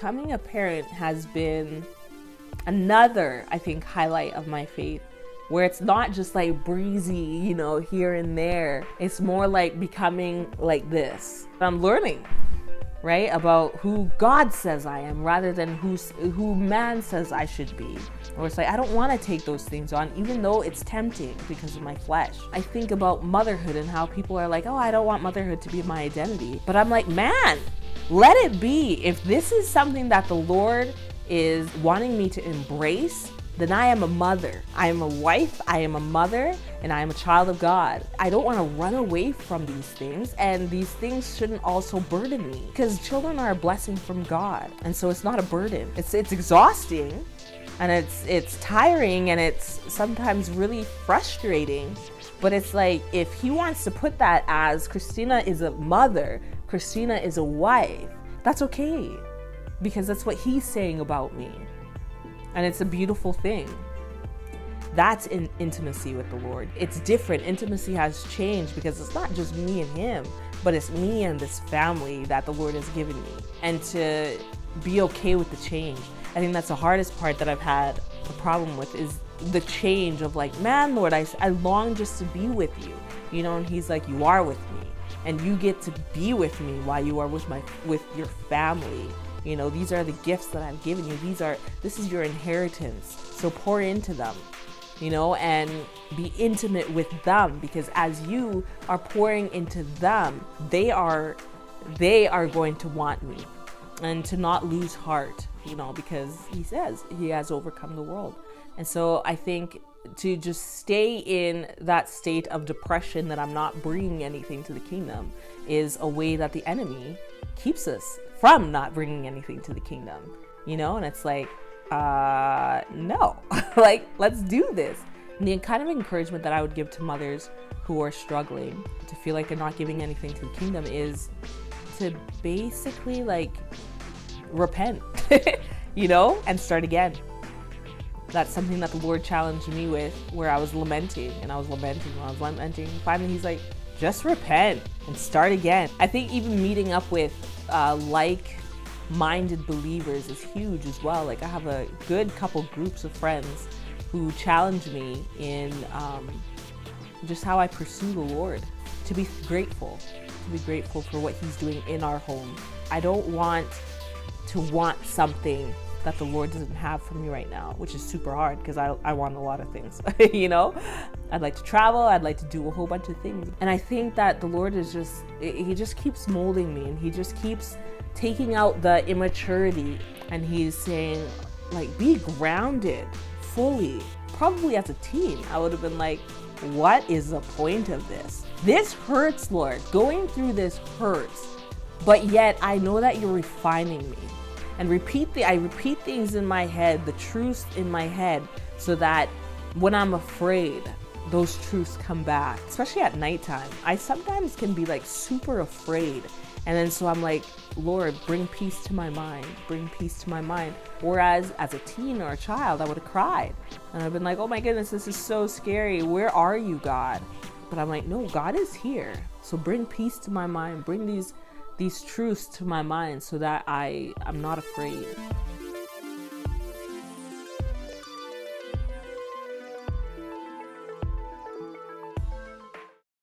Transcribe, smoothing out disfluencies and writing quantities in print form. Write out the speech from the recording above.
becoming a parent has been another, I think, highlight of my faith, where it's not just like breezy, you know, here and there. It's more like becoming like this. I'm learning, right, about who God says I am rather than who man says I should be. Or it's like, I don't want to take those things on, even though it's tempting because of my flesh. I think about motherhood and how people are like, oh, I don't want motherhood to be my identity. But I'm like, man, let it be. If this is something that the Lord is wanting me to embrace, then I am a mother. I am a wife, I am a mother, and I am a child of God. I don't want to run away from these things, and these things shouldn't also burden me, because children are a blessing from God. And so it's not a burden. It's exhausting, and it's tiring, and it's sometimes really frustrating. But it's like, if he wants to put that as Christina is a mother, Christina is a wife, that's okay, because that's what he's saying about me. And it's a beautiful thing. That's in intimacy with the Lord. It's different. Intimacy has changed because it's not just me and him, but it's me and this family that the Lord has given me. And to be okay with the change. I think that's the hardest part that I've had a problem with, is the change of like, man, Lord, I long just to be with you. You know, and he's like, you are with me. And you get to be with me while you are with your family. You know, these are the gifts that I've given you. This is your inheritance. So pour into them, you know, and be intimate with them, because as you are pouring into them, they are going to want me, and to not lose heart, you know, because he says he has overcome the world. And so I think to just stay in that state of depression that I'm not bringing anything to the kingdom is a way that the enemy keeps us from not bringing anything to the kingdom, you know? And it's like, no, like, let's do this. And the kind of encouragement that I would give to mothers who are struggling to feel like they're not giving anything to the kingdom is to basically like repent, you know, and start again. That's something that the Lord challenged me with, where I was lamenting. Finally, he's like, just repent and start again. I think even meeting up with like-minded believers is huge as well. Like, I have a good couple groups of friends who challenge me in just how I pursue the Lord, to be grateful for what he's doing in our home. I don't want to want something that the Lord doesn't have for me right now, which is super hard because I want a lot of things, you know? I'd like to travel, I'd like to do a whole bunch of things. And I think that the Lord is he just keeps molding me, and he just keeps taking out the immaturity, and he's saying, like, be grounded fully. Probably as a teen, I would have been like, what is the point of this? This hurts, Lord. Going through this hurts, but yet I know that you're refining me. And I repeat things in my head, the truths in my head, so that when I'm afraid, those truths come back, especially at nighttime. I sometimes can be like super afraid. And then so I'm like, Lord, bring peace to my mind, bring peace to my mind. Whereas as a teen or a child, I would have cried. And I've been like, oh my goodness, this is so scary. Where are you, God? But I'm like, no, God is here. So bring peace to my mind, bring these truths to my mind so that I'm not afraid.